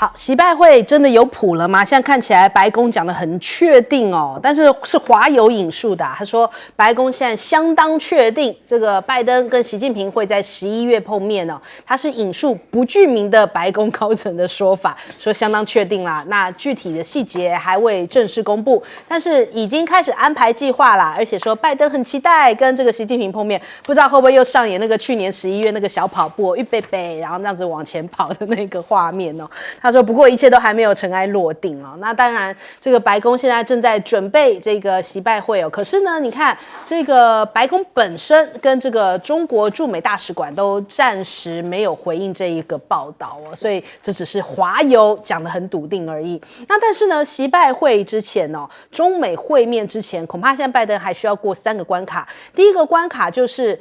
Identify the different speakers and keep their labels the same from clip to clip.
Speaker 1: 好，习拜会真的有谱了吗？现在看起来白宫讲得很确定哦，但是是华友引述的他说白宫现在相当确定，这个拜登跟习近平会在11月碰面哦。他是引述不具名的白宫高层的说法，说相当确定啦。那具体的细节还未正式公布，但是已经开始安排计划啦，而且说拜登很期待跟这个习近平碰面，不知道会不会又上演那个去年11月那个小跑步预备备，然后那样子往前跑的那个画面哦。他说：“不过一切都还没有尘埃落定哦。那当然，这个白宫现在正在准备这个习拜会哦。可是呢，你看这个白宫本身跟这个中国驻美大使馆都暂时没有回应这一个报道哦，所以这只是华友讲得很笃定而已。那但是呢，习拜会之前哦，中美会面之前，恐怕现在拜登还需要过3个关卡。第一个关卡就是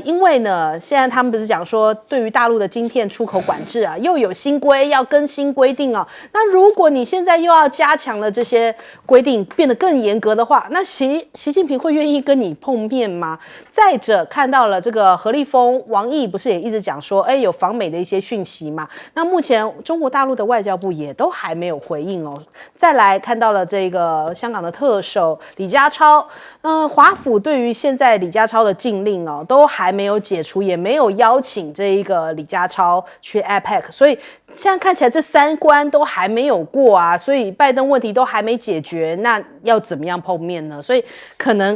Speaker 1: 因为呢，现在他们不是讲说，对于大陆的晶片出口管制啊，又有新规要更新。”规定哦，那如果你现在又要加强了这些规定，变得更严格的话，那习近平会愿意跟你碰面吗？再者，看到了这个何立峰、王毅不是也一直讲说，有访美的一些讯息嘛？那目前中国大陆的外交部也都还没有回应哦。再来看到了这个香港的特首李家超，华府对于现在李家超的禁令哦，都还没有解除，也没有邀请这一个李家超去 APEC， 所以现在看起来这3关都还没有过啊，所以拜登问题都还没解决，那要怎么样碰面呢？所以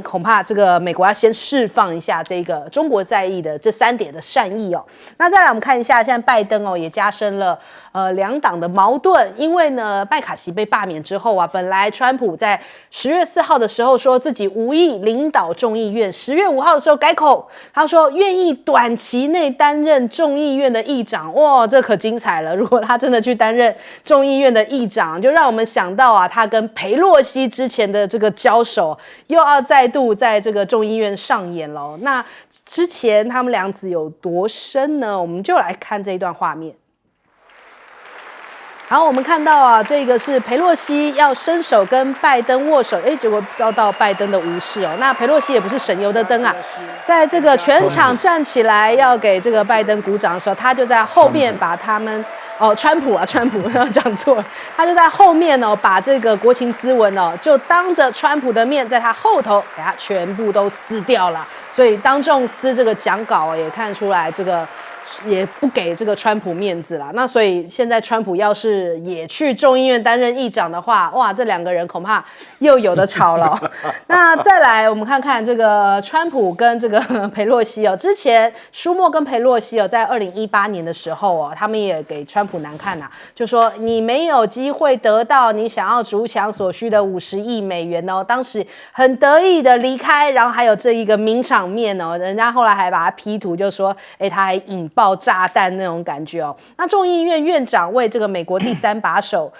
Speaker 1: 恐怕这个美国要先释放一下这个中国在意的这3点的善意哦。那再来我们看一下，现在拜登哦也加深了2党的矛盾，因为呢麦卡锡被罢免之后啊，本来川普在10月4号的时候说自己无意领导众议院，10月5号的时候改口，他说愿意短期内担任众议院的议长，哇，这可精彩了！如果他真的去担任众议院的议长，就让我们想到啊，他跟裴洛西之前的这个交手，又要再度在这个众议院上演了。那之前他们俩子有多深呢？我们就来看这一段画面。好，我们看到啊，这个是裴洛西要伸手跟拜登握手，结果遭到拜登的无视哦。那裴洛西也不是省油的灯啊，在这个全场站起来要给这个拜登鼓掌的时候，他就在后面把他们川普讲错了，他就在后面把这个国情咨文就当着川普的面，在他后头给他全部都撕掉了，所以当众撕这个讲稿也看出来这个。也不给这个川普面子啦，那所以现在川普要是也去众议院担任议长的话，哇，这2个人恐怕又有的吵了。那再来，我们看看这个川普跟这个裴洛西之前舒默跟裴洛西在2018年的时候他们也给川普难看就说你没有机会得到你想要逐强所需的50亿美元当时很得意的离开，然后还有这一个名场面人家后来还把他 P 图，就说他还引爆炸弹那种感觉那众议院院长为这个美国第3把手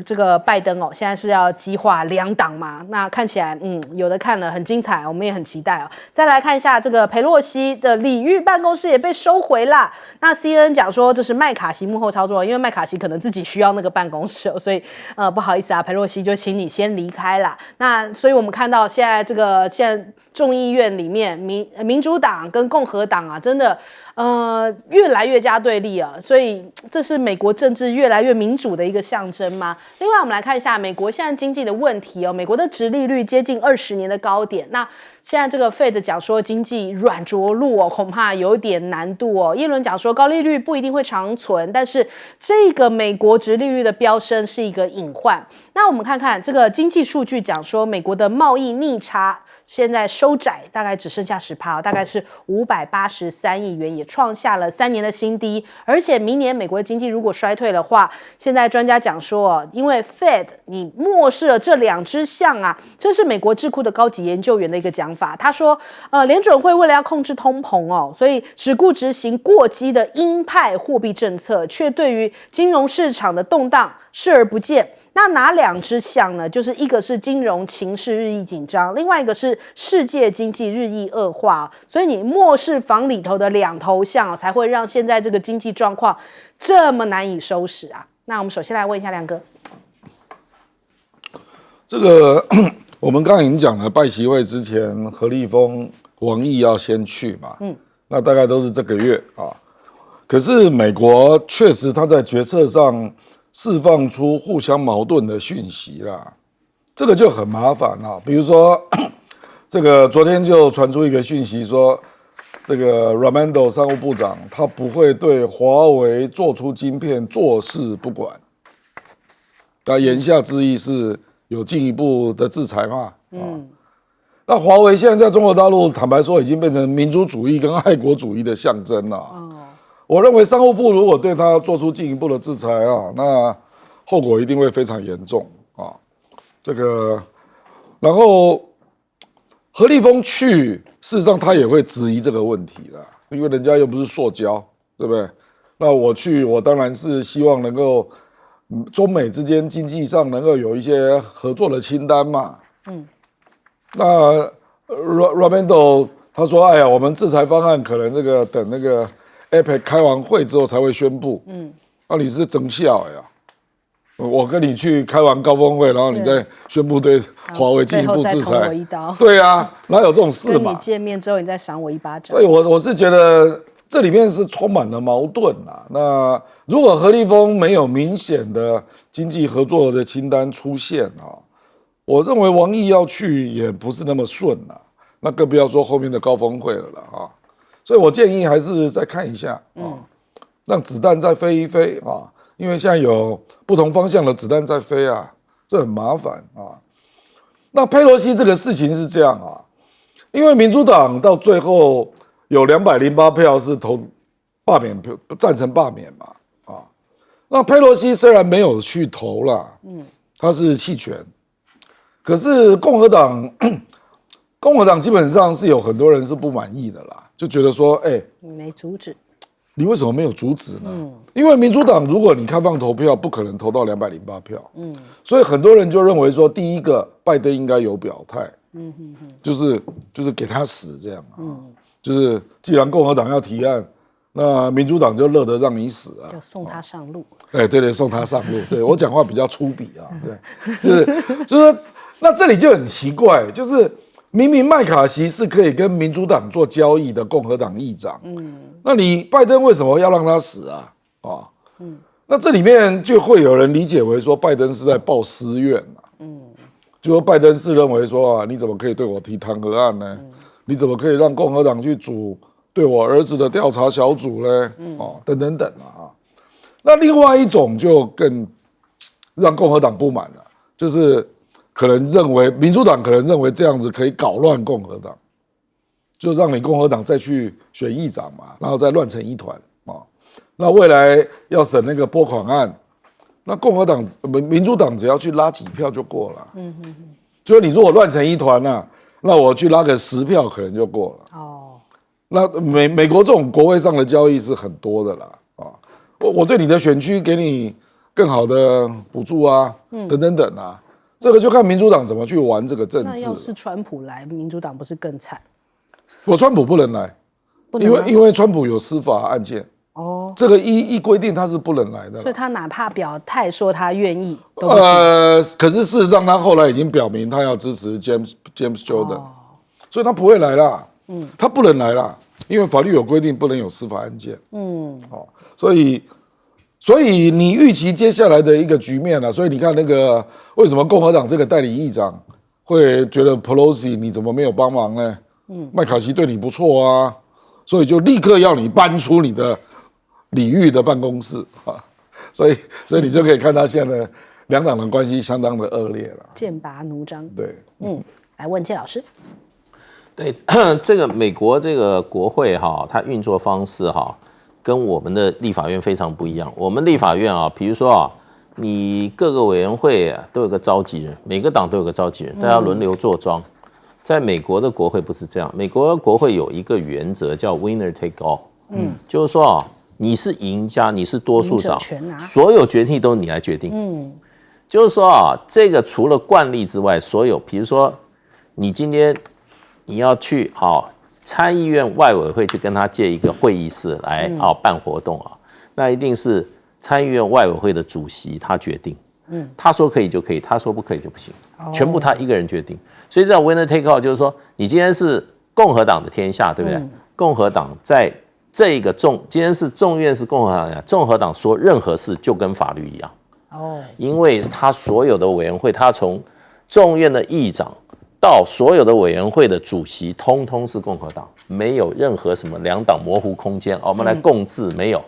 Speaker 1: 这个拜登现在是要激化2党嘛？那看起来有的看了很精彩，我们也很期待再来看一下这个裴洛西的礼遇办公室也被收回啦。那 CNN 讲说这是麦卡锡幕后操作，因为麦卡锡可能自己需要那个办公室所以不好意思裴洛西就请你先离开啦。那所以我们看到现在众议院里面民主党跟共和党真的越来越加对立所以这是美国政治越来越民主的一个象征吗？另外我们来看一下美国现在经济的问题美国的殖利率接近20年的高点，那现在这个 Fed 讲说经济软着陆恐怕有点难度耶伦讲说高利率不一定会长存，但是这个美国殖利率的飙升是一个隐患。那我们看看这个经济数据讲说美国的贸易逆差现在收窄，大概只剩下10%，大概是583亿元，也创下了3年的新低。而且明年美国的经济如果衰退的话，现在专家讲说因为 Fed 你漠视了这2只象这是美国智库的高级研究员的一个讲法。他说联准会为了要控制通膨所以只顾执行过激的鹰派货币政策，却对于金融市场的动荡视而不见。那哪2只象呢？就是一个是金融情势日益紧张，另外一个是世界经济日益恶化，所以你漠视房里头的2头象才会让现在这个经济状况这么难以收拾那我们首先来问一下亮哥，
Speaker 2: 这个我们刚刚已经讲了，拜习会之前何立峰、王毅要先去嘛，那大概都是这个月可是美国确实他在决策上释放出互相矛盾的讯息啦，这个就很麻烦啦。比如说，这个昨天就传出一个讯息说，这个 Raimondo 商务部长他不会对华为做出晶片坐视不管，那言下之意是有进一步的制裁嘛？那华为现在在中国大陆，坦白说已经变成民族主义跟爱国主义的象征了。我认为商务部如果对他做出进一步的制裁啊，那后果一定会非常严重啊。这个，然后何立峰去，事实上他也会质疑这个问题啦，因为人家又不是塑胶，对不对？那我去，我当然是希望能够中美之间经济上能够有一些合作的清单嘛。那 Raimondo 他说：“哎呀，我们制裁方案可能这个等那个 APEC 开完会之后才会宣布。”那你是真笑呀？我跟你去开完高峰会，然后你再宣布对华为进一步制裁，对啊，哪有这种事嘛？
Speaker 1: 跟你见面之后，你再赏我一巴掌。
Speaker 2: 所以我是觉得这里面是充满了矛盾啊。那如果何立峰没有明显的经济合作的清单出现啊，我认为王毅要去也不是那么顺啊，那更不要说后面的高峰会了啦啊。所以我建议还是再看一下啊，让子弹再飞一飞啊，因为现在有不同方向的子弹在飞啊，这很麻烦啊。那佩洛西这个事情是这样啊，因为民主党到最后有208票是投罢免票，赞成罢免嘛啊。那佩洛西虽然没有去投啦，他是弃权。可是共和党基本上是有很多人是不满意的啦，就觉得说，
Speaker 1: 你没阻止，
Speaker 2: 你为什么没有阻止呢？因为民主党如果你开放投票，不可能投到208票，所以很多人就认为说，第一个拜登应该有表态，就是给他死这样啊，就是既然共和党要提案，那民主党就乐得让你死啊，
Speaker 1: 就送他上路。
Speaker 2: 对，送他上路。对我讲话比较粗鄙啊，对，就是。那这里就很奇怪，就是明明麦卡锡是可以跟民主党做交易的共和党议长，那你拜登为什么要让他死啊？那这里面就会有人理解为说拜登是在报私怨嘛，就说拜登是认为说你怎么可以对我提弹劾案呢？你怎么可以让共和党去组对我儿子的调查小组呢？等啊。那另外一种就更让共和党不满了，就是可能认为民主党可能认为这样子可以搞乱共和党，就让你共和党再去选议长嘛，然后再乱成一团啊。那未来要审那个拨款案，那共和党民主党只要去拉几票就过了。就是你如果乱成一团啊，那我去拉个10票可能就过了。那美国这种国会上的交易是很多的啦啊。我对你的选区给你更好的补助啊，等啊。这个就看民主党怎么去玩这个政治。
Speaker 1: 那要是川普来，民主党不是更惨？
Speaker 2: 川普不能来，因为川普有司法案件。这个一规定他是不能来的。
Speaker 1: 所以他哪怕表态说他愿意，都不行。
Speaker 2: 可是事实上他后来已经表明他要支持 James Jordan，所以他不会来啦。他不能来啦，因为法律有规定不能有司法案件。所以你预期接下来的一个局面啊，所以你看那个为什么共和党这个代理议长会觉得 Pelosi 你怎么没有帮忙呢？麦卡锡对你不错啊，所以就立刻要你搬出你的礼遇的办公室啊，所以你就可以看到现在两党的关系相当的恶劣了，
Speaker 1: 剑拔弩张。
Speaker 2: 对，
Speaker 1: 来问谢老师。
Speaker 3: 对，这个美国这个国会哈，它运作方式哈，跟我们的立法院非常不一样。我们立法院啊，比如说啊，你各个委员会都有个召集人，每个党都有个召集人，大家轮流坐庄。在美国的国会不是这样，美国的国会有一个原则叫 winner take all，就是说啊，你是赢家，你是多数党，所有决定都你来决定。就是说啊，这个除了惯例之外，所有比如说你今天你要去参议院外委会去跟他借一个会议室来办活动啊，那一定是参议院外委会的主席他决定，他说可以就可以，他说不可以就不行，全部他一个人决定。所以这 winner take all 就是说，你今天是共和党的天下，对不对？共和党在这个今天是众院是共和党，共和党说任何事就跟法律一样，因为他所有的委员会，他从众院的议长到所有的委员会的主席，通通是共和党，没有任何什么两党模糊空间，我们来共治，没有。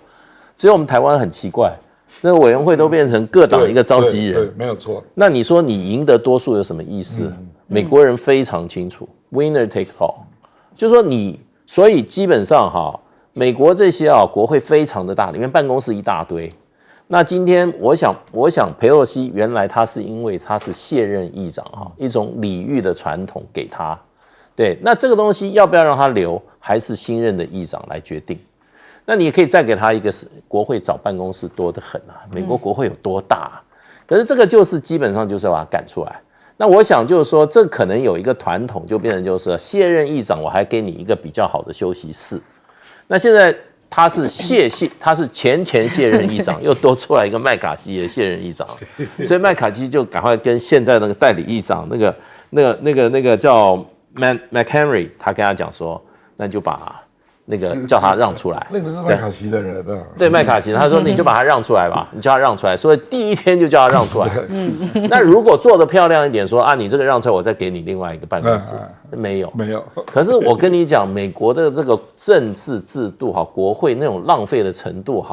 Speaker 3: 只有我们台湾很奇怪，那个委员会都变成各党一个召集人，
Speaker 2: 对，没有错。
Speaker 3: 那你说你赢得多数有什么意思？美国人非常清楚 ，winner take all， 就是说所以基本上美国这些国会非常的大，里面办公室一大堆。那今天我想裴洛西原来他是因为他是卸任议长一种礼遇的传统给他，对，那这个东西要不要让他留，还是新任的议长来决定。那你也可以再给他一个国会找办公室多得很美国国会有多大可是这个就是基本上就是要把他赶出来。那我想就是说，这可能有一个传统，就变成就是卸任议长，我还给你一个比较好的休息室。那现在他是他是前卸任议长，又多出来一个麦卡锡的卸任议长，所以麦卡锡就赶快跟现在那个代理议长那个叫 McHenry， 他跟他讲说，那就把那个叫他让出来，
Speaker 2: 那个是麦卡锡的人啊。
Speaker 3: 对，麦卡锡，他说你就把他让出来吧，你叫他让出来，所以第一天就叫他让出来。那如果做得漂亮一点，说你这个让出来，我再给你另外一个办公室，没有。可是我跟你讲，美国的这个政治制度国会那种浪费的程度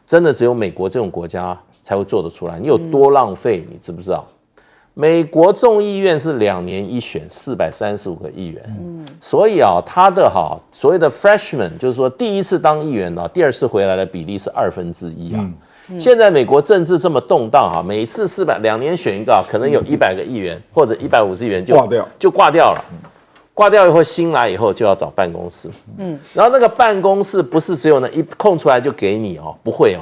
Speaker 3: 真的只有美国这种国家才会做得出来。你有多浪费，你知不知道？美国众议院是2年一选，435个议员，所以他的所谓的 freshman， 就是说第一次当议员第二次回来的比例是1/2现在美国政治这么动荡每次2年选一个可能有100个议员或者150议员就挂掉了，挂掉以后新来以后就要找办公室，然后那个办公室不是只有那一空出来就给你不会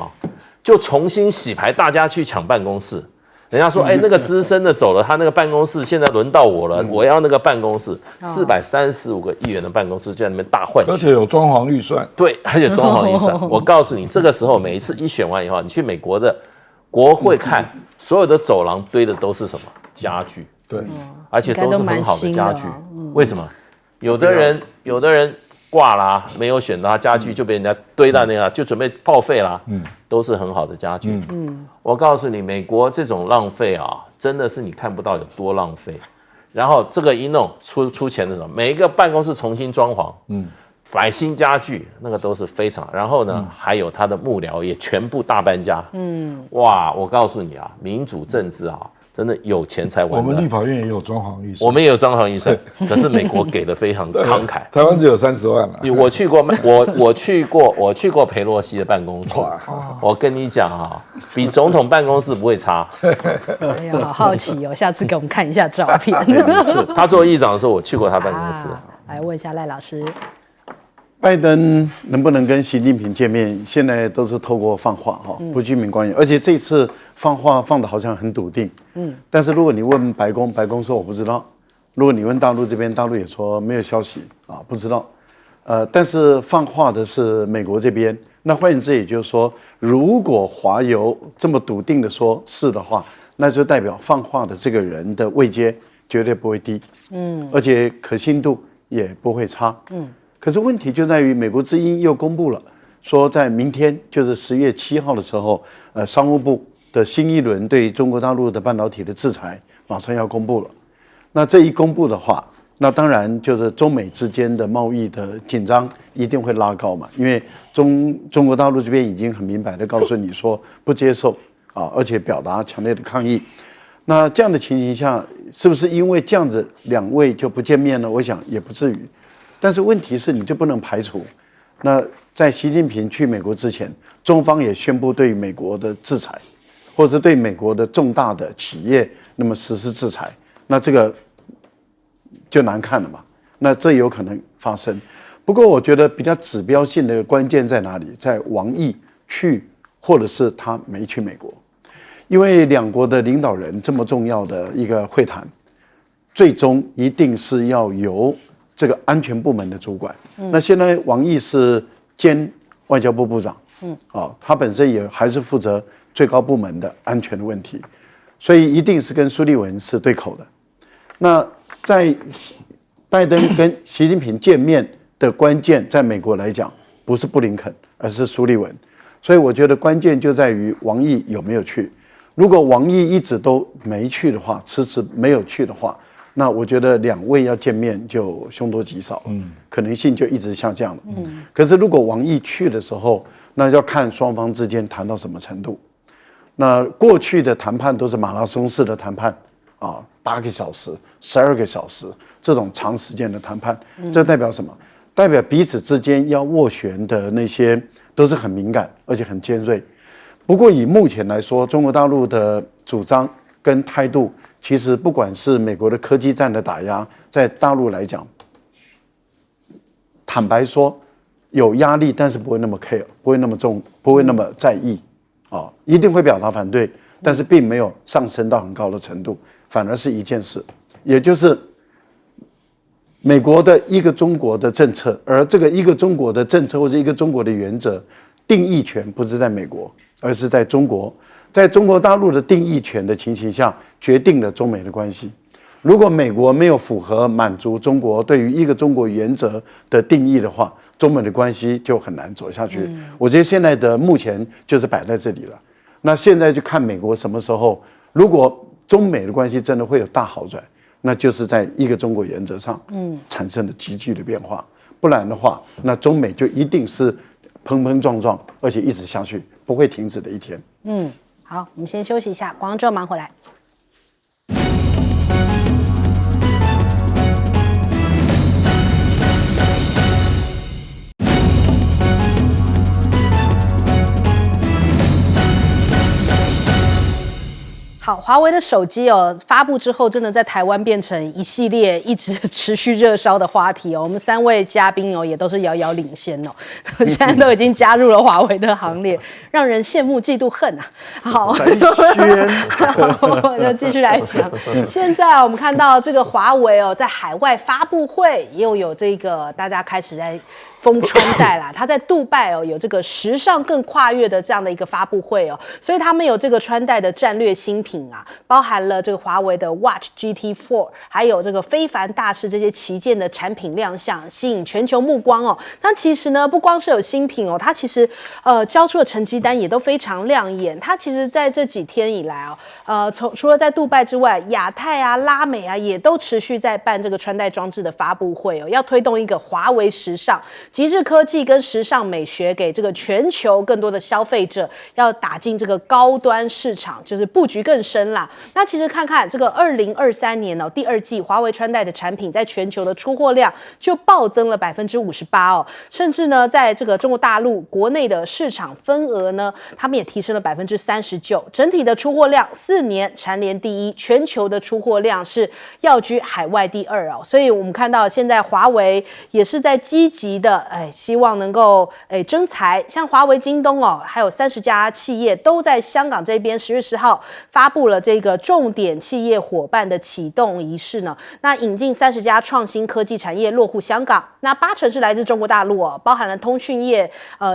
Speaker 3: 就重新洗牌，大家去抢办公室。人家说，那个资深的走了，他那个办公室现在轮到我了，我要那个办公室，435个议员的办公室就在那边大换血，
Speaker 2: 而且有装潢预算。
Speaker 3: 对，而且装潢预算。我告诉你，这个时候每一次一选完以后，你去美国的国会看，所有的走廊堆的都是什么家具？
Speaker 2: 对，
Speaker 3: 而且都是很好的家具。为什么？有的人挂啦，没有选到他家具就被人家堆到那样，就准备报废啦。都是很好的家具。我告诉你，美国这种浪费真的是你看不到有多浪费。然后这个一弄出钱的时候，每一个办公室重新装潢，买新家具，那个都是非常。然后呢，还有他的幕僚也全部大搬家。哇，我告诉你民主政治真的有钱才玩。
Speaker 2: 我们立法院也有装潢预算，
Speaker 3: 我们也有装潢预算，可是美国给的非常慷慨。
Speaker 2: 台湾只有30万了。
Speaker 3: 我去过裴洛西的办公室，我跟你讲比总统办公室不会差。
Speaker 1: 哎呀，好好奇下次给我们看一下照片。
Speaker 3: 是他做议长的时候，我去过他办公室。
Speaker 1: 来问一下赖老师，
Speaker 4: 拜登能不能跟习近平见面？现在都是透过放话不具名官员，而且这次放话放的好像很笃定。但是如果你问白宫，白宫说我不知道；如果你问大陆这边，大陆也说没有消息不知道。但是放话的是美国这边，那换言之也就是说，如果华邮这么笃定的说是的话，那就代表放话的这个人的位阶绝对不会低，而且可信度也不会差，可是问题就在于美国之音又公布了，说在明天就是10月7号的时候，商务部的新一轮对中国大陆的半导体的制裁马上要公布了。那这一公布的话，那当然就是中美之间的贸易的紧张一定会拉高嘛，因为中国大陆这边已经很明白的告诉你说不接受而且表达强烈的抗议。那这样的情形下，是不是因为这样子两位就不见面呢？我想也不至于。但是问题是，你就不能排除，那在习近平去美国之前，中方也宣布对美国的制裁，或者是对美国的重大的企业那么实施制裁，那这个就难看了嘛。那这有可能发生。不过我觉得比较指标性的关键在哪里？在王毅去，或者是他没去美国。因为两国的领导人这么重要的一个会谈，最终一定是要由这个安全部门的主管。那现在王毅是兼外交部部长，他本身也还是负责最高部门的安全的问题，所以一定是跟苏立文是对口的。那在拜登跟习近平见面的关键，在美国来讲，不是布林肯，而是苏立文。所以我觉得关键就在于王毅有没有去。如果王毅一直都没去的话，迟迟没有去的话，那我觉得两位要见面就凶多吉少，可能性就一直下降了。可是如果王毅去的时候，那要看双方之间谈到什么程度。那过去的谈判都是马拉松式的谈判啊，8个小时、12个小时这种长时间的谈判，这代表什么？代表彼此之间要斡旋的那些都是很敏感而且很尖锐。不过以目前来说，中国大陆的主张跟态度，其实不管是美国的科技战的打压，在大陆来讲，坦白说有压力，但是不会那么 care， 不会那么重，不会那么在意，一定会表达反对，但是并没有上升到很高的程度，反而是一件事，也就是美国的一个中国的政策，而这个一个中国的政策或者一个中国的原则，定义权不是在美国，而是在中国。在中国大陆的定义权的情形下，决定了中美的关系。如果美国没有符合满足中国对于一个中国原则的定义的话，中美的关系就很难走下去。我觉得现在的目前就是摆在这里了。那现在就看美国什么时候，如果中美的关系真的会有大好转，那就是在一个中国原则上产生了急剧的变化。不然的话，那中美就一定是碰碰撞撞，而且一直下去，不会停止的一天。
Speaker 1: 好，我们先休息一下，广告之后马上回来。好，华为的手机发布之后，真的在台湾变成一系列一直持续热烧的话题哦。我们3位嘉宾也都是遥遥领先哦，现在都已经加入了华为的行列，让人羡慕嫉妒恨啊。好，我就继续来讲。现在我们看到这个华为在海外发布会又有这个大家开始在封穿戴啦，他在杜拜有这个时尚更跨越的这样的一个发布会所以他们有这个穿戴的战略新品啊，包含了这个华为的 Watch GT4， 还有这个非凡大师这些旗舰的产品亮相，吸引全球目光那其实呢，不光是有新品它其实交出的成绩单也都非常亮眼。它其实在这几天以来除了在杜拜之外，亚太啊、拉美啊也都持续在办这个穿戴装置的发布会要推动一个华为时尚。极致科技跟时尚美学给这个全球更多的消费者，要打进这个高端市场，就是布局更深啦。那其实看看这个2023年第2季华为穿戴的产品在全球的出货量就暴增了58%甚至呢，在这个中国大陆国内的市场份额呢，他们也提升了39%，整体的出货量4年蝉联第一，全球的出货量是要居海外第2所以我们看到现在华为也是在积极的希望能够征才，像华为、京东还有30家企业都在香港这边10月10号发布了这个重点企业伙伴的启动仪式呢。那引进30家创新科技产业落户香港，那80%是来自中国大陆包含了通讯业，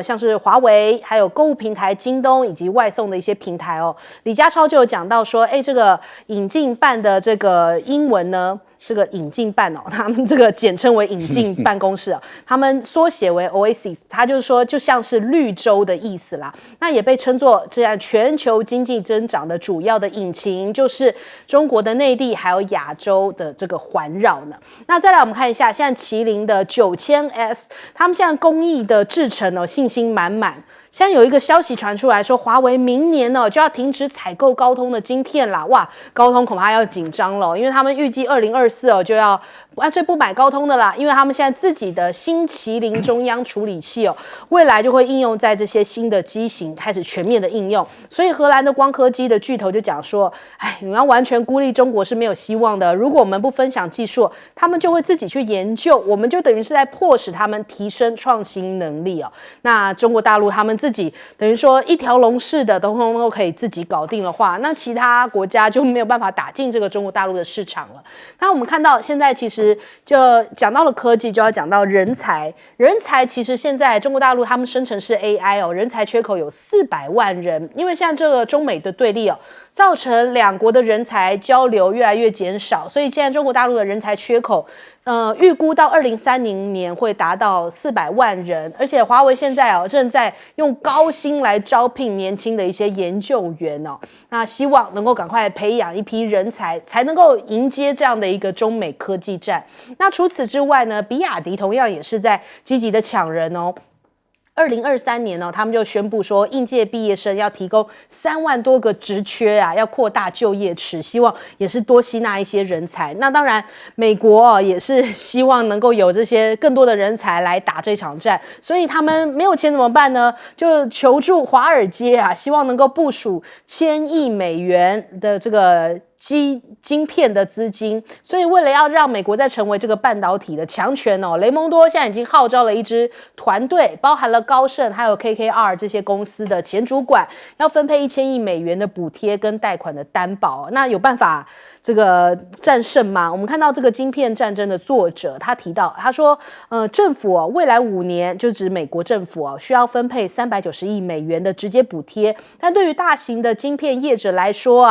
Speaker 1: 像是华为，还有购物平台京东以及外送的一些平台李家超就有讲到说，这个引进办的这个英文呢。这个引进办他们这个简称为引进办公室他们缩写为 Oasis， 他就是说就像是绿洲的意思啦。那也被称作这样全球经济增长的主要的引擎，就是中国的内地还有亚洲的这个环绕呢。那再来我们看一下，现在麒麟的9000S， 他们现在工艺的制程信心满满。现在有一个消息传出来说，华为明年就要停止采购高通的晶片啦！哇，高通恐怕要紧张了，因为他们预计2024就要干脆不买高通的啦，因为他们现在自己的新麒麟中央处理器未来就会应用在这些新的机型，开始全面的应用。所以荷兰的光刻机的巨头就讲说，你们要完全孤立中国是没有希望的。如果我们不分享技术，他们就会自己去研究，我们就等于是在迫使他们提升创新能力那中国大陆他们自己等于说一条龙式的都可以自己搞定的话，那其他国家就没有办法打进这个中国大陆的市场了。那我们看到现在其实就讲到了科技，就要讲到人才。人才其实现在中国大陆他们生成式 AI 人才缺口有400万人，因为现在这个中美的对立造成两国的人才交流越来越减少，所以现在中国大陆的人才缺口预估到2030年会达到400万人，而且华为现在正在用高薪来招聘年轻的一些研究员那希望能够赶快培养一批人才，才能够迎接这样的一个中美科技战。那除此之外呢，比亚迪同样也是在积极的抢人2023年他们就宣布说，应届毕业生要提供3万多个职缺要扩大就业池，希望也是多吸纳一些人才。那当然，美国也是希望能够有这些更多的人才来打这场战，所以他们没有钱怎么办呢？就求助华尔街希望能够部署1000亿美元的这个晶片的资金，所以为了要让美国再成为这个半导体的强权雷蒙多现在已经号召了一支团队，包含了高盛还有 KKR 这些公司的前主管，要分配1000亿美元的补贴跟贷款的担保。那有办法这个战胜吗？我们看到这个晶片战争的作者他提到，他说政府未来5年，就指美国政府需要分配390亿美元的直接补贴，但对于大型的晶片业者来说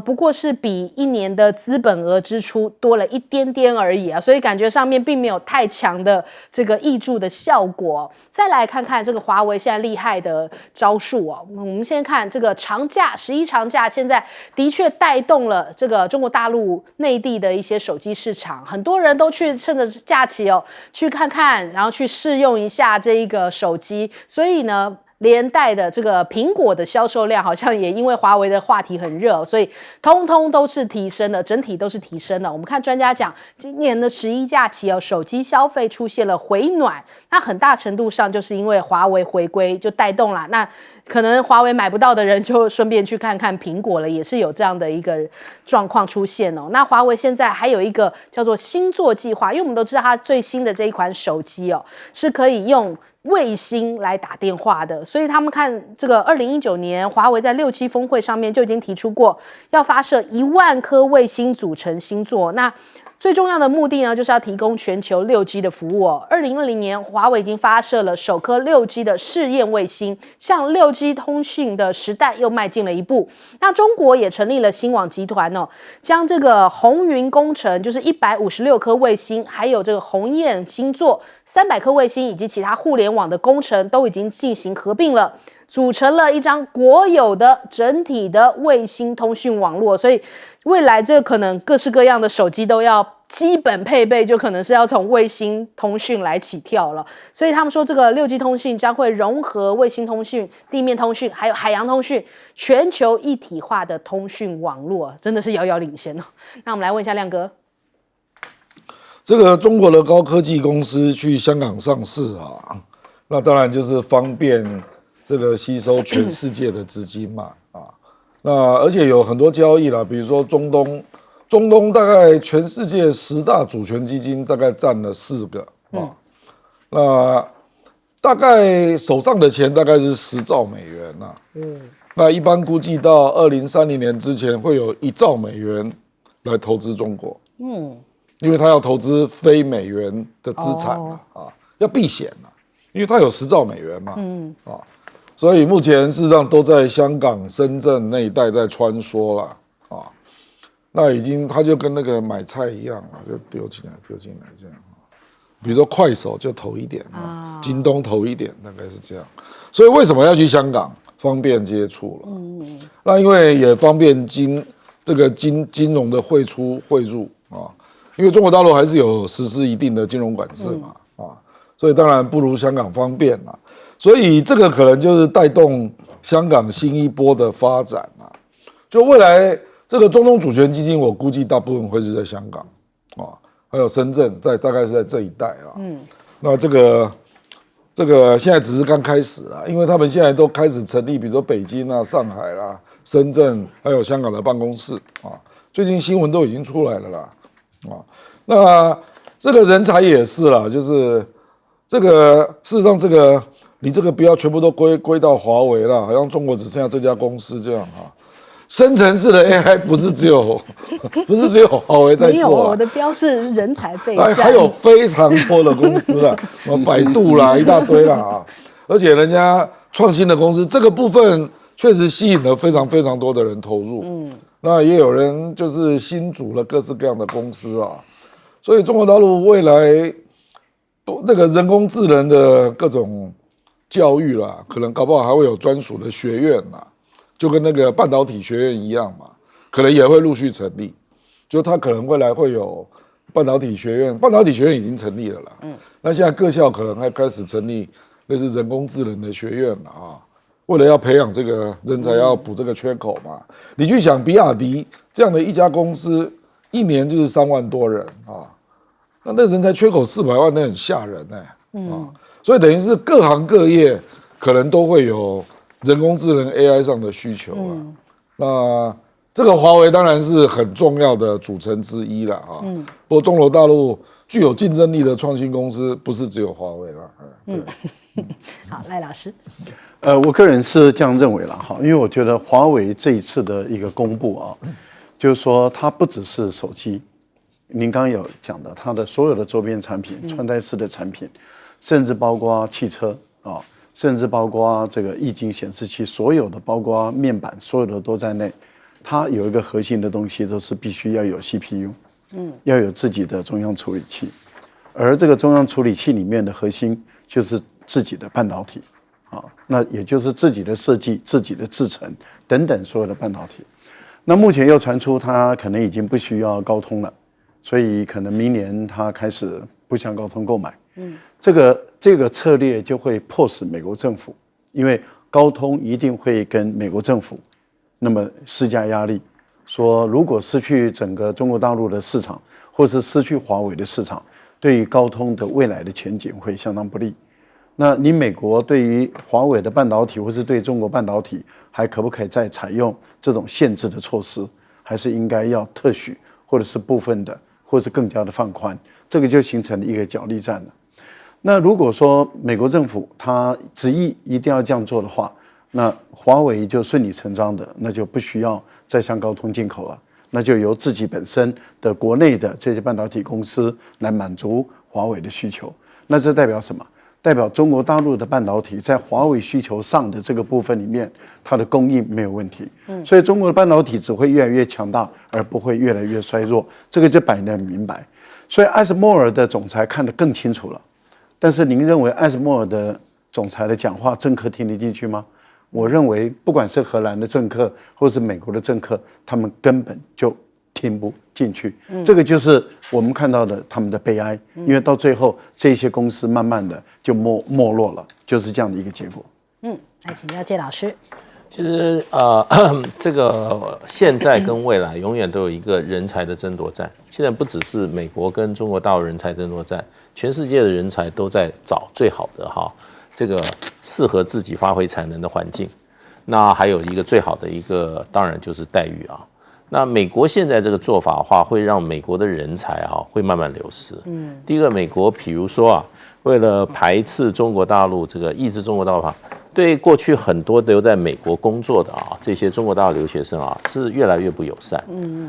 Speaker 1: 不过是比1年的资本额支出多了一点点而已所以感觉上面并没有太强的这个挹注的效果。再来看看这个华为现在厉害的招数我们先看这个长假11长假，现在的确带动了这个中国大陆内地的一些手机市场，很多人都去趁着假期去看看，然后去试用一下这一个手机，所以呢连带的这个苹果的销售量好像也因为华为的话题很热，所以通通都是提升的，整体都是提升的。我们看专家讲，今年的11假期手机消费出现了回暖，那很大程度上就是因为华为回归就带动了，那可能华为买不到的人就顺便去看看苹果了，也是有这样的一个状况出现那华为现在还有一个叫做星座计划，因为我们都知道它最新的这一款手机是可以用卫星来打电话的，所以他们看这个2019年华为在6·7峰会上面就已经提出过要发射1万颗卫星组成星座，那最重要的目的呢，就是要提供全球6G 的服务2020年华为已经发射了首颗6G 的试验卫星，向6G 通讯的时代又迈进了一步。那中国也成立了星网集团将这个红云工程，就是156颗卫星，还有这个鸿雁星座300颗卫星以及其他互联网的工程都已经进行合并了，组成了一张国有的整体的卫星通讯网络，所以未来这可能各式各样的手机都要基本配备，就可能是要从卫星通讯来起跳了。所以他们说这个6G 通讯将会融合卫星通讯、地面通讯还有海洋通讯，全球一体化的通讯网络，真的是遥遥领先那我们来问一下亮哥，
Speaker 2: 这个中国的高科技公司去香港上市那当然就是方便这个吸收全世界的资金嘛那而且有很多交易啦，比如说中东大概全世界10大主权基金大概占了4个那大概手上的钱大概是10兆美元那一般估计到2030年之前会有1兆美元来投资中国因为他要投资非美元的资产要避险因为他有10兆美元嘛所以目前事实上都在香港、深圳那一带在穿梭了那已经他就跟那个买菜一样就丢进来这样比如说快手就投一点京东投一点，大概是这样。所以为什么要去香港？方便接触了那因为也方便金融的汇出汇入因为中国大陆还是有实施一定的金融管制嘛所以当然不如香港方便啦。所以这个可能就是带动香港新一波的发展就未来这个中东主权基金，我估计大部分会是在香港还有深圳，大概是在这一带那这个现在只是刚开始因为他们现在都开始成立，比如说北京上海啦、深圳还有香港的办公室最近新闻都已经出来了啦那这个人才也是啦，就是这个事实上你这个不要全部都归到华为啦，好像中国只剩下这家公司这样生成式的 AI 不是只有华为在做没有，
Speaker 1: 我的标是人才备战，
Speaker 2: 还有非常多的公司啦，什么百度啦，一大堆啦而且人家创新的公司这个部分确实吸引了非常非常多的人投入那也有人就是新组了各式各样的公司所以中国大陆未来这个人工智能的各种教育啦，可能搞不好还会有专属的学院啦，就跟那个半导体学院一样嘛，可能也会陆续成立。就它可能未来会有半导体学院，半导体学院已经成立了啦。那现在各校可能还开始成立类似人工智能的学院了啊。为了要培养这个人才，要补这个缺口嘛。你去想，比亚迪这样的一家公司，一年就是3万多人啊，那人才缺口400万，那很吓人所以等于是各行各业可能都会有人工智能 AI 上的需求那这个华为当然是很重要的组成之一了啊。不过中国大陆具有竞争力的创新公司不是只有华为了。
Speaker 1: 好，赖老师。
Speaker 4: 我个人是这样认为了哈，因为我觉得华为这一次的一个公布啊，就是说它不只是手机，您刚刚有讲的，它的所有的周边产品、穿戴式的产品，甚至包括汽车啊，甚至包括这个液晶显示器，所有的包括面板，所有的都在内。它有一个核心的东西，都是必须要有 CPU，要有自己的中央处理器，而这个中央处理器里面的核心就是自己的半导体。那也就是自己的设计、自己的制程等等所有的半导体。那目前又传出它可能已经不需要高通了，所以可能明年它开始不向高通购买。这个策略就会迫使美国政府，因为高通一定会跟美国政府那么施加压力，说如果失去整个中国大陆的市场，或是失去华为的市场，对于高通的未来的前景会相当不利。那你美国对于华为的半导体，或是对中国半导体，还可不可以再采用这种限制的措施，还是应该要特许，或者是部分的，或是更加的放宽？这个就形成了一个角力战了。那如果说美国政府他执意一定要这样做的话，那华为就顺理成章的，那就不需要再向高通进口了，那就由自己本身的国内的这些半导体公司来满足华为的需求。那这代表什么？代表中国大陆的半导体在华为需求上的这个部分里面，它的供应没有问题。所以中国的半导体只会越来越强大，而不会越来越衰弱，这个就摆得很明白。所以艾斯莫尔的总裁看得更清楚了。但是您认为艾斯莫尔的总裁的讲话，政客听得进去吗？我认为，不管是荷兰的政客，或是美国的政客，他们根本就听不进去。这个就是我们看到的他们的悲哀，因为到最后这些公司慢慢的就没落了，就是这样的一个结果。
Speaker 1: 来请教介老师。
Speaker 3: 其实这个现在跟未来永远都有一个人才的争夺战。现在不只是美国跟中国大陆人才争夺战，全世界的人才都在找最好的这个适合自己发挥才能的环境。那还有一个最好的一个，当然就是待遇啊。那美国现在这个做法的话，会让美国的人才会慢慢流失。第一个，美国比如说为了排斥中国大陆这个抑制中国大陆对过去很多留在美国工作的这些中国大陆留学生是越来越不友善。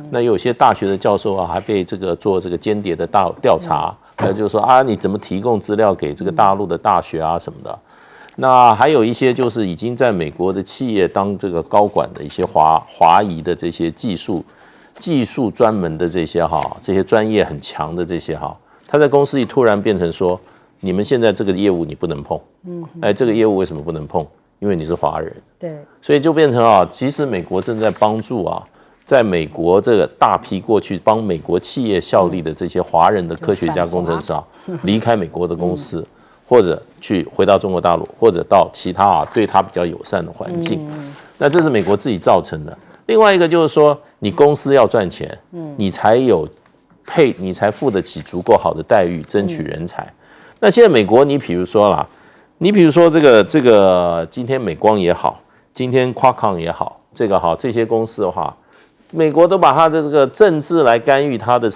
Speaker 3: 那有些大学的教授还被这个做这个间谍的调查，就是说你怎么提供资料给这个大陆的大学什么的。那还有一些就是已经在美国的企业当这个高管的一些华裔的这些技术专门的这些专业很强的这些他在公司里突然变成说，你们现在这个业务你不能碰。这个业务为什么不能碰？因为你是华人。
Speaker 1: 对，
Speaker 3: 所以就变成其实美国正在帮助在美国这个大批过去帮美国企业效力的这些华人的科学家工程师离开美国的公司。或者去回到中国大陆，或者到其他对他比较友善的环境。那这是美国自己造成的。另外一个就是说，你公司要赚钱，你才付得起足够好的待遇，争取人才。那现在美国，你比如说这个今天美光也好，今天Qualcomm也好，这些公司的话，美国都把他的这个政治来干预他的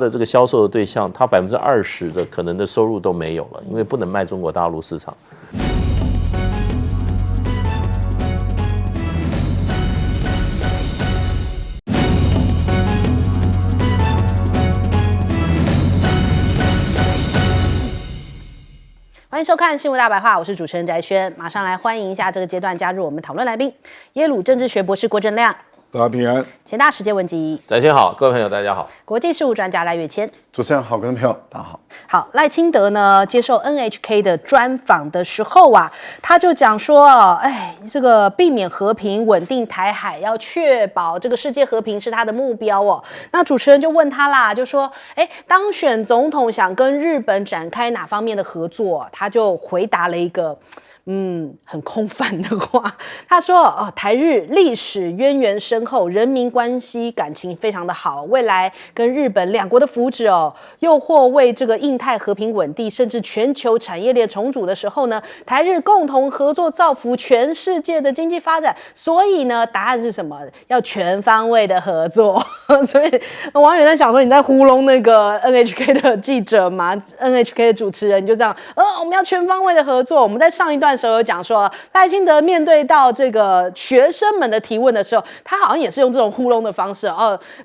Speaker 3: 这个销售的对象，他20%的可能的收入都没有了，因为不能卖中国大陆市场。
Speaker 1: 欢迎收看《新闻大白话》，我是主持人翟轩，马上来欢迎一下这个阶段加入我们讨论来宾，耶鲁政治学博士郭正亮。
Speaker 2: 大家平安。
Speaker 1: 前大世界问集，
Speaker 3: 翟先好，各位朋友大家好。
Speaker 1: 国际事务专家赖岳谦。
Speaker 4: 主持人好，观众朋友大家好。
Speaker 1: 好，赖清德呢接受 NHK 的专访的时候啊，他就讲说，这个避免和平稳定台海，要确保这个世界和平是他的目标哦。那主持人就问他啦，就说，当选总统想跟日本展开哪方面的合作？他就回答了一个。很空泛的话，他说台日历史渊源深厚，人民关系感情非常的好，未来跟日本两国的福祉又或为这个印太和平稳定，甚至全球产业链重组的时候呢，台日共同合作造福全世界的经济发展。所以呢，答案是什么？要全方位的合作。所以网友在想说，你在糊弄那个 NHK 的记者吗 ？NHK 的主持人就这样，我们要全方位的合作。我们在上一段时候有讲说，赖清德面对到这个学生们的提问的时候，他好像也是用这种糊弄的方式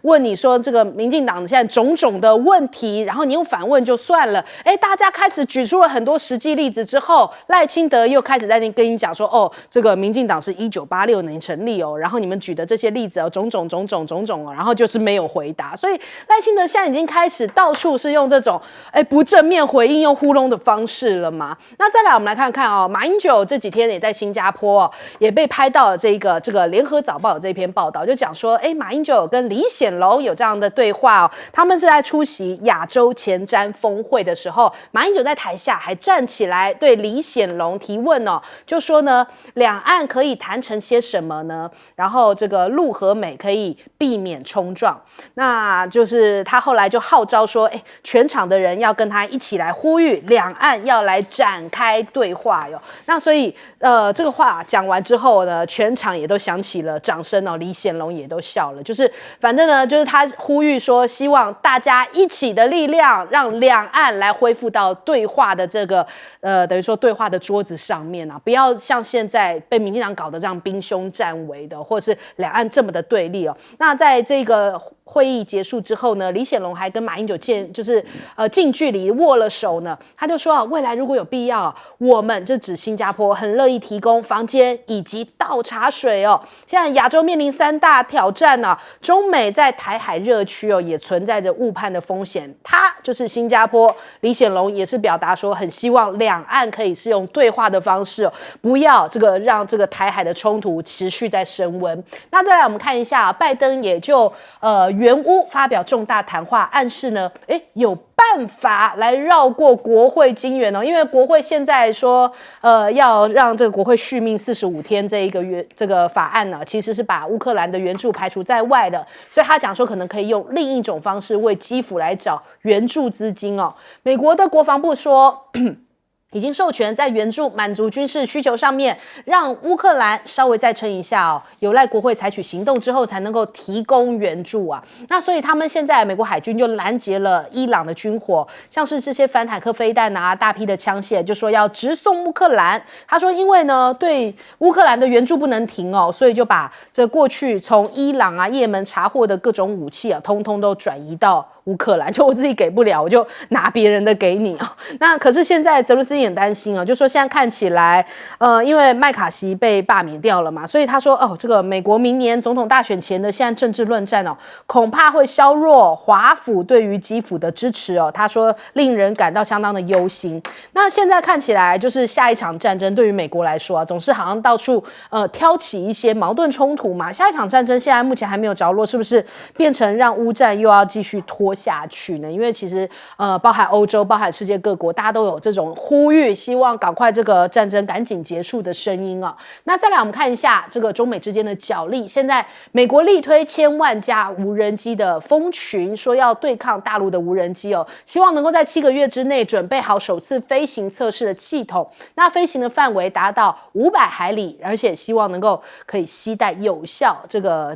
Speaker 1: 问你说这个民进党现在种种的问题，然后你用反问就算了，大家开始举出了很多实际例子之后，赖清德又开始在那跟你讲说，这个民进党是1986年成立然后你们举的这些例子种种然后就是没有回答，所以赖清德现在已经开始到处是用这种不正面回应，用糊弄的方式了嘛。那再来我们来看看马英九这几天也在新加坡也被拍到了这个联合早报有这篇报道，就讲说马英九有跟李显龙有这样的对话他们是在出席亚洲前瞻峰会的时候，马英九在台下还站起来对李显龙提问就说呢，两岸可以谈成些什么呢？然后这个陆和美可以避免冲撞，那就是他后来就号召说，全场的人要跟他一起来呼吁两岸要来展开对话哟。那所以这个话讲完之后呢，全场也都响起了掌声李显龙也都笑了，就是反正呢，就是他呼吁说，希望大家一起的力量，让两岸来恢复到对话的这个等于说对话的桌子上面不要像现在被民进党搞得这样兵凶战危的，或者是两岸这么的对立那在这个会议结束之后呢，李显龙还跟马英九就是近距离握了手呢。他就说未来如果有必要，我们就指新加坡很乐意提供房间以及倒茶水现在亚洲面临3大挑战中美在台海热区也存在着误判的风险。他就是新加坡，李显龙也是表达说很希望两岸可以是用对话的方式不要让这个台海的冲突持续在升温。那再来我们看一下拜登也就援乌发表重大谈话，暗示呢有办法来绕过国会金援因为国会现在说要让这个国会续命45天这个法案呢，其实是把乌克兰的援助排除在外的，所以他讲说可能可以用另一种方式为基辅来找援助资金美国的国防部说已经授权在援助满足军事需求上面，让乌克兰稍微再撑一下有赖国会采取行动之后才能够提供援助那所以他们现在美国海军就拦截了伊朗的军火，像是这些反坦克飞弹大批的枪械，就说要直送乌克兰。他说因为呢对乌克兰的援助不能停所以就把这过去从伊朗也门查获的各种武器通通都转移到乌克兰，就我自己给不了，我就拿别人的给你那可是现在泽伦斯基很担心就说现在看起来因为麦卡锡被罢免掉了嘛，所以他说这个美国明年总统大选前的现在政治论战恐怕会削弱华府对于基辅的支持他说令人感到相当的忧心。那现在看起来就是下一场战争对于美国来说总是好像到处挑起一些矛盾冲突嘛，下一场战争现在目前还没有着落，是不是变成让乌战又要继续拖下去呢？因为其实包含欧洲包含世界各国大家都有这种呼吁希望赶快这个战争赶紧结束的声音那再来我们看一下这个中美之间的角力，现在美国力推1000万架无人机的蜂群，说要对抗大陆的无人机希望能够在7个月之内准备好首次飞行测试的系统，那飞行的范围达到500海里，而且希望能够可以携带有效这个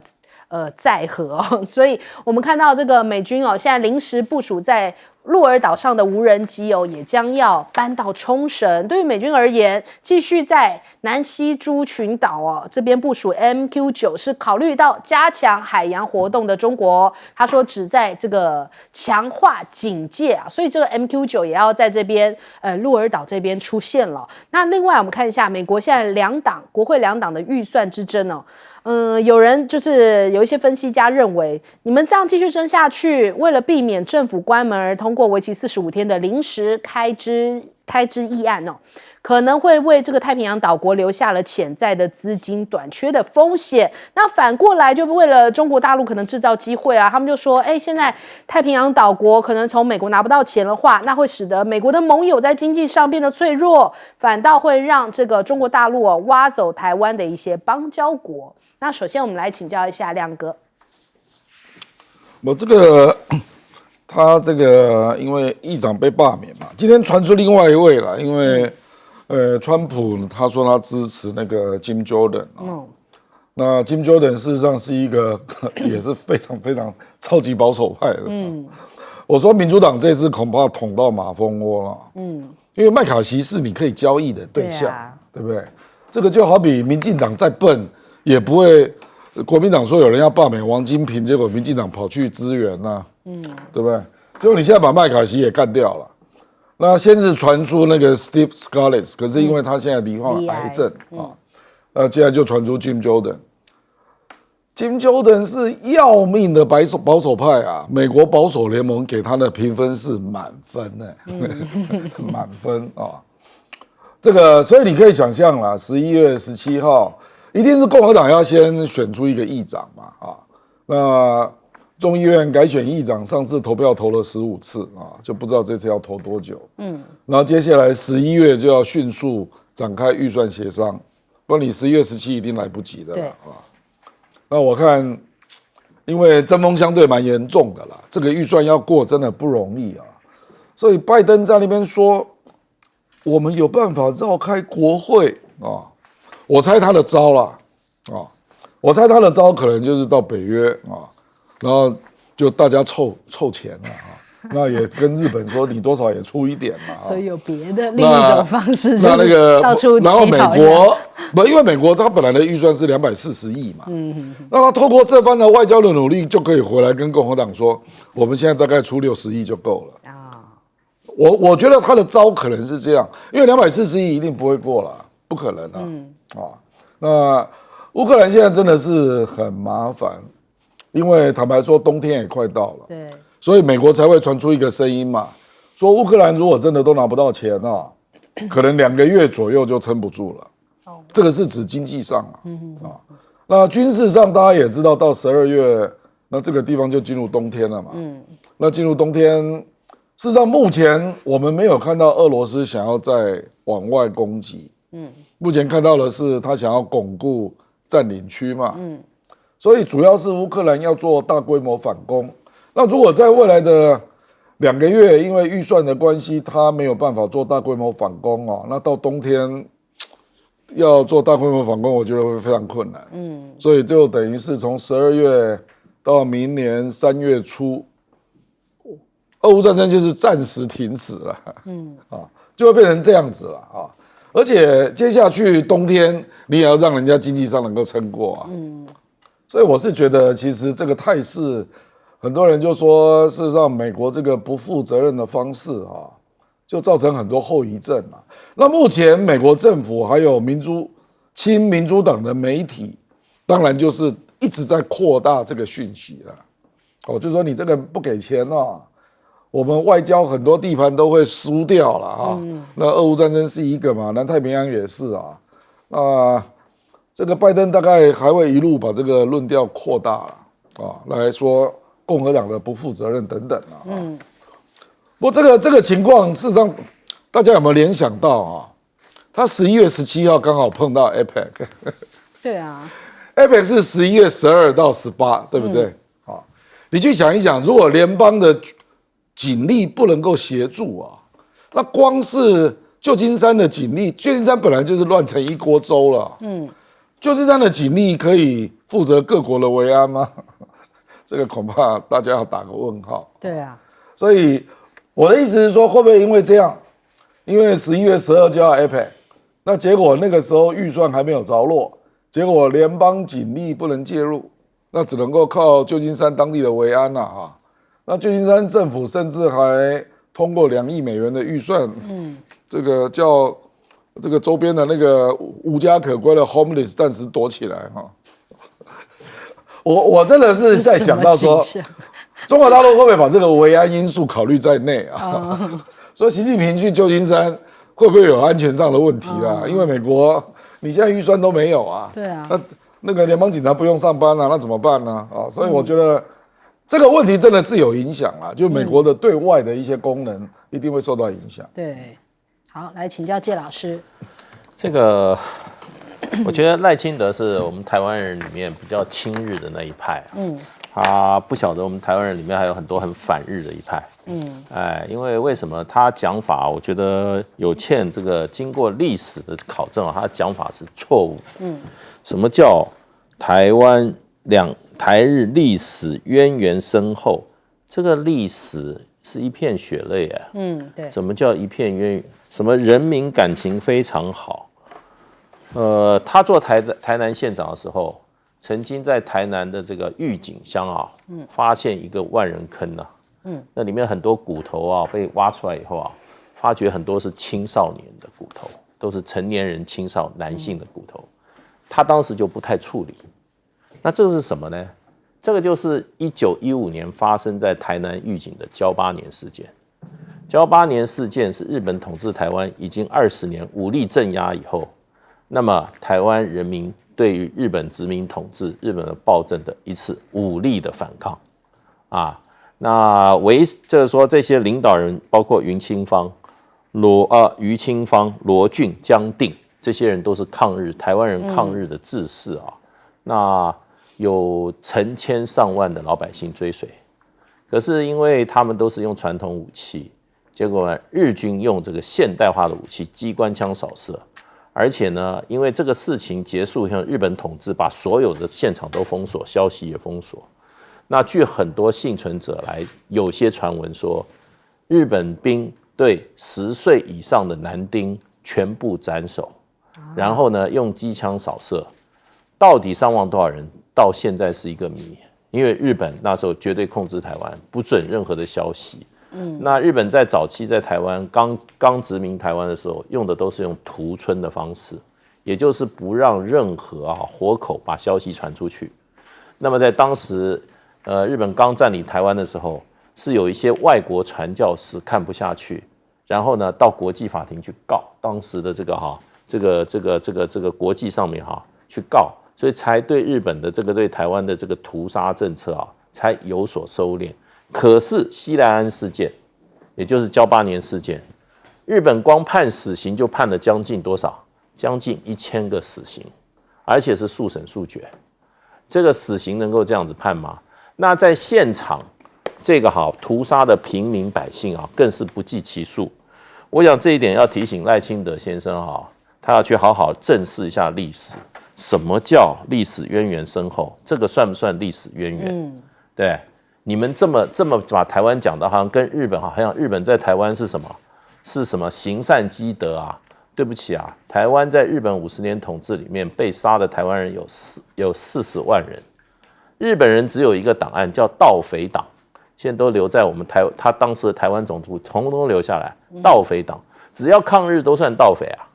Speaker 1: 载荷所以我们看到这个美军现在临时部署在鹿儿岛上的无人机也将要搬到冲绳。对于美军而言，继续在南西诸群岛这边部署 MQ-9是考虑到加强海洋活动的中国，他说只在这个强化警戒所以这个 MQ-9也要在这边鹿儿岛这边出现了。那另外我们看一下美国现在国会两党的预算之争有人就是有一些分析家认为，你们这样继续争下去，为了避免政府关门而通过为期45天的临时开支议案哦，可能会为这个太平洋岛国留下了潜在的资金短缺的风险。那反过来，就为了中国大陆可能制造机会啊，他们就说，现在太平洋岛国可能从美国拿不到钱的话，那会使得美国的盟友在经济上变得脆弱，反倒会让这个中国大陆挖走台湾的一些邦交国。那首先我们来请教一下亮哥。
Speaker 2: 我这个他这个因为议长被罢免嘛，今天传出另外一位了，因为川普他说他支持那个 Jim Jordan 那 Jim Jordan 事实上是一个也是非常非常超级保守派的。我说民主党这次恐怕捅到马蜂窝了。因为麦卡锡是你可以交易的对象，对不对？这个就好比民进党再笨也不会，国民党说有人要罢免王金平，结果民进党跑去支援对不对？结果你现在把麦卡锡也干掉了。那先是传出那个 Steve Scalise， 可是因为他现在罹患癌症那接下来就传出 Jim Jordan。Jim Jordan 是要命的保守派啊，美国保守联盟给他的评分是满分满分啊。这个所以你可以想象啦，11月17号一定是共和党要先选出一个议长嘛那众议院改选议长，上次投票投了15次就不知道这次要投多久。然后接下来11月就要迅速展开预算协商，不然你11月17一定来不及的了那我看，因为针锋相对蛮严重的啦，这个预算要过真的不容易所以拜登在那边说，我们有办法召开国会我猜他的招啦我猜他的招可能就是到北约然后就大家凑钱那也跟日本说你多少也出一点嘛
Speaker 1: 所以有别的另一种方式，
Speaker 2: 那那个
Speaker 1: 到处
Speaker 2: 然后美国不，因为美国它本来的预算是240亿嘛，那他透过这番的外交的努力，就可以回来跟共和党说，我们现在大概出60亿就够了我觉得他的招可能是这样，因为240亿一定不会过了，不可能那乌克兰现在真的是很麻烦，因为坦白说冬天也快到了，
Speaker 1: 对。
Speaker 2: 所以美国才会传出一个声音嘛，说乌克兰如果真的都拿不到钱可能2个月左右就撑不住了。这个是指经济上那军事上大家也知道，到12月，那这个地方就进入冬天了嘛。那进入冬天，事实上目前我们没有看到俄罗斯想要再往外攻击。目前看到的是他想要巩固占领区嘛。所以主要是乌克兰要做大规模反攻。那如果在未来的2个月，因为预算的关系，他没有办法做大规模反攻那到冬天要做大规模反攻，我觉得会非常困难。所以就等于是从12月到明年3月初，俄乌战争就是暂时停止了。就会变成这样子了而且接下去冬天，你也要让人家经济上能够撑过所以我是觉得，其实这个态势。很多人就说，事实上，美国这个不负责任的方式就造成很多后遗症那目前美国政府还有亲民主党的媒体，当然就是一直在扩大这个讯息了。就说你这个不给钱我们外交很多地盘都会输掉了那俄乌战争是一个嘛，南太平洋也是那这个拜登大概还会一路把这个论调扩大了来说。共和党的不负责任等等不过这个情况，事实上大家有没有联想到他11月17号刚好碰到 APEC。
Speaker 1: 对
Speaker 2: APEC 是11月12到18，对不对？你去想一想，如果联邦的警力不能够协助那光是旧金山的警力，旧金山本来就是乱成一锅粥了。旧金山的警力可以负责各国的维安吗？这个恐怕大家要打个问号。
Speaker 1: 对
Speaker 2: 所以我的意思是说，会不会因为这样，因为11月12就要 APEC， 那结果那个时候预算还没有着落，结果联邦警力不能介入，那只能够靠旧金山当地的维安那旧金山政府甚至还通过2亿美元的预算，这个叫这个周边的那个无家可归的 homeless 暂时躲起来我真的是在想到说，中国大陆会不会把这个维安因素考虑在内啊？所以习近平去旧金山会不会有安全上的问题啦？因为美国你现在预算都没有啊，
Speaker 1: 对啊，
Speaker 2: 那个联邦警察不用上班啊，那怎么办呢？啊，所以我觉得这个问题真的是有影响啊，就美国的对外的一些功能一定会受到影响。
Speaker 1: 对，好，来请教介老师。
Speaker 3: 这个我觉得赖清德是我们台湾人里面比较亲日的那一派，他不晓得我们台湾人里面还有很多很反日的一派，因为为什么他讲法，我觉得有欠这个经过历史的考证啊，他的讲法是错误，什么叫台湾台日历史渊源深厚？这个历史是一片血泪啊，
Speaker 1: 对，
Speaker 3: 什么叫一片渊源？什么人民感情非常好？他做台南县长的时候，曾经在台南的这个玉井乡啊，发现一个万人坑啊，那里面很多骨头啊被挖出来以后啊，发觉很多是青少年的骨头，都是成年人男性的骨头，他当时就不太处理。那这是什么呢？这个就是1915年发生在台南玉井的交八年事件。交八年事件是日本统治台湾已经20年武力镇压以后，那么台湾人民对于日本殖民统治、日本的暴政的一次武力的反抗啊。那就是说这些领导人，包括于清芳、罗俊、江定这些人都是抗日台湾人抗日的志士啊。那有成千上万的老百姓追随，可是因为他们都是用传统武器，结果日军用这个现代化的武器，机关枪扫射，而且呢，因为这个事情结束以后，日本统治把所有的现场都封锁，消息也封锁。那据很多幸存者来，有些传闻说，日本兵对10岁以上的男丁全部斩首，然后呢用机枪扫射，到底伤亡多少人，到现在是一个谜。因为日本那时候绝对控制台湾，不准任何的消息。那日本在早期在台湾刚殖民台湾的时候，用的都是用屠村的方式，也就是不让任何活口把消息传出去。那么在当时，日本刚占领台湾的时候，是有一些外国传教士看不下去，然后呢到国际法庭去告当时的这个国际上面去告，所以才对日本的这个对台湾的这个屠杀政策才有所收敛。可是西来庵事件，也就是交八年事件，日本光判死刑就判了将近多少？将近1000个死刑，而且是速审速决。这个死刑能够这样子判吗？那在现场这个屠杀的平民百姓更是不计其数。我想这一点要提醒赖清德先生他要去好好正视一下历史。什么叫历史渊源深厚？这个算不算历史渊源？对。你们这么把台湾讲的好像跟日本好像日本在台湾是什么？是什么行善积德啊？对不起啊，台湾在日本50年统治里面被杀的台湾人有40万人，日本人只有一个档案叫盗匪党，现在都留在我们他当时的台湾总督统统留下来。盗匪党只要抗日都算盗匪啊。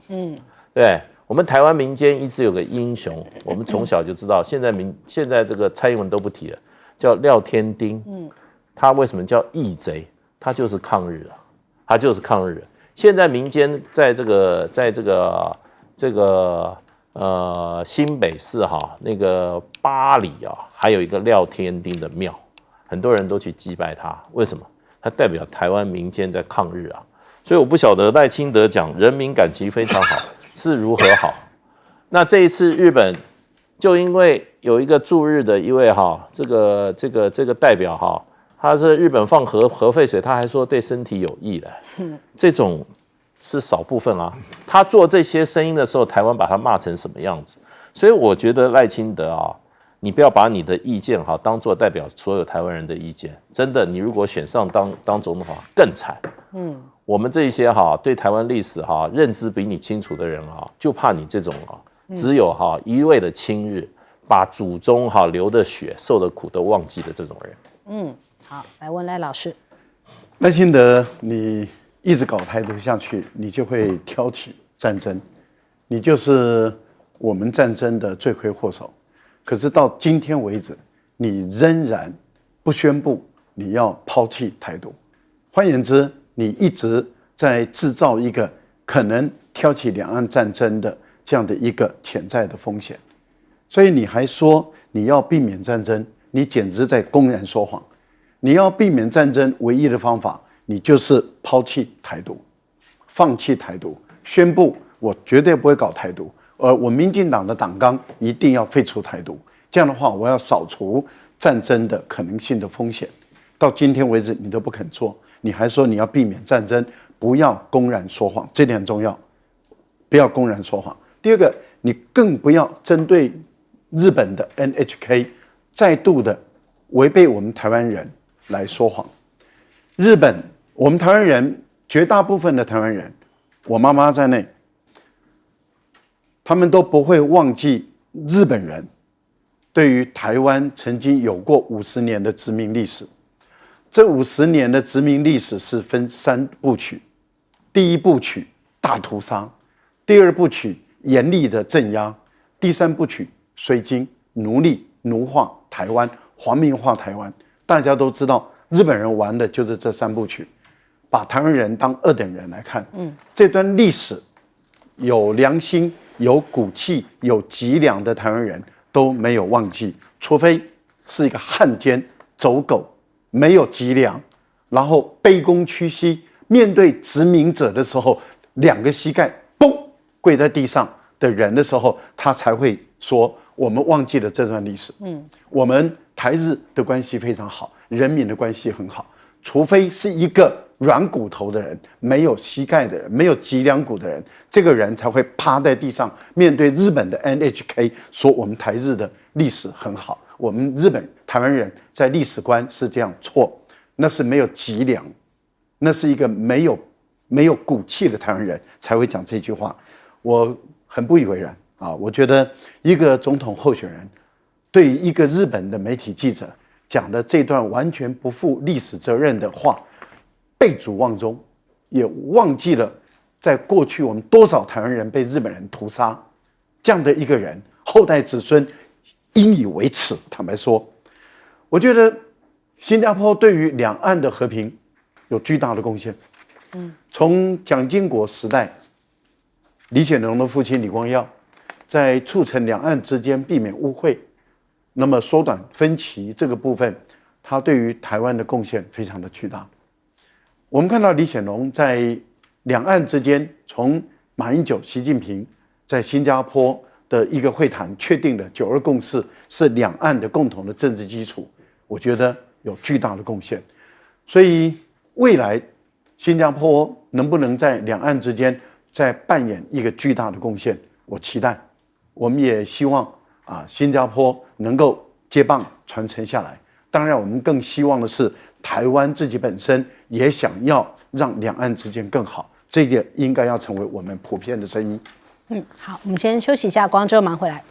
Speaker 3: 对，我们台湾民间一直有个英雄，我们从小就知道，现在这个蔡英文都不提了。叫廖天丁，他为什么叫义贼？他就是抗日啊，他就是抗日。现在民间在这个新北市那个八里还有一个廖天丁的庙，很多人都去祭拜他。为什么？他代表台湾民间在抗日啊。所以我不晓得赖清德讲人民感情非常好是如何好。那这一次日本就因为有一个驻日的一位这个代表他是日本放核废水，他还说对身体有益的，这种是少部分啊。他做这些声音的时候，台湾把他骂成什么样子？所以我觉得赖清德你不要把你的意见当做代表所有台湾人的意见。真的，你如果选上当总统更惨。我们这些对台湾历史认知比你清楚的人就怕你这种只有一味的亲日，把祖宗流的血受的苦都忘记的这种人。
Speaker 1: 好，来问赖老师。
Speaker 4: 赖清德，你一直搞台独下去，你就会挑起战争，你就是我们战争的罪魁祸首。可是到今天为止，你仍然不宣布你要抛弃台独。换言之，你一直在制造一个可能挑起两岸战争的这样的一个潜在的风险。所以你还说你要避免战争，你简直在公然说谎。你要避免战争唯一的方法，你就是抛弃台独，放弃台独，宣布我绝对不会搞台独，而我民进党的党纲一定要废除台独。这样的话，我要扫除战争的可能性的风险。到今天为止，你都不肯做，你还说你要避免战争，不要公然说谎，这点很重要，不要公然说谎。第二个，你更不要针对日本的 NHK 再度的违背我们台湾人来说谎。日本，我们台湾人绝大部分的台湾人，我妈妈在内，他们都不会忘记日本人对于台湾曾经有过50年的殖民历史。这50年的殖民历史是分3部曲，第一部曲大屠杀，第二部曲严厉的镇压，第3部曲水晶奴隶奴化台湾，皇民化台湾。大家都知道，日本人玩的就是这3部曲，把台湾人当2等人来看。这段历史有良心、有骨气、有脊梁的台湾人都没有忘记，除非是一个汉奸走狗，没有脊梁，然后卑躬屈膝，面对殖民者的时候，2个膝盖嘣跪在地上的人的时候，他才会说我们忘记了这段历史。我们台日的关系非常好，人民的关系很好，除非是一个软骨头的人，没有膝盖的人，没有脊梁骨的人，这个人才会趴在地上，面对日本的 NHK 说我们台日的历史很好，我们日本台湾人在历史观是这样错，那是没有脊梁，那是一个没有骨气的台湾人才会讲这句话。我很不以为然啊！我觉得一个总统候选人对于一个日本的媒体记者讲的这段完全不负历史责任的话，背祖忘宗，也忘记了在过去我们多少台湾人被日本人屠杀，这样的一个人，后代子孙引以为耻。坦白说，我觉得新加坡对于两岸的和平有巨大的贡献。从蒋经国时代，李显龙的父亲李光耀在促成两岸之间避免误会，那么缩短分歧这个部分，他对于台湾的贡献非常的巨大。我们看到李显龙在两岸之间，从马英九、习近平在新加坡的一个会谈确定的九二共识是两岸的共同的政治基础，我觉得有巨大的贡献。所以未来新加坡能不能在两岸之间再扮演一个巨大的贡献，我期待。我们也希望新加坡能够接棒传承下来。当然，我们更希望的是台湾自己本身也想要让两岸之间更好，这个应该要成为我们普遍的声音。
Speaker 1: 好，我们先休息一下，广州马上回来。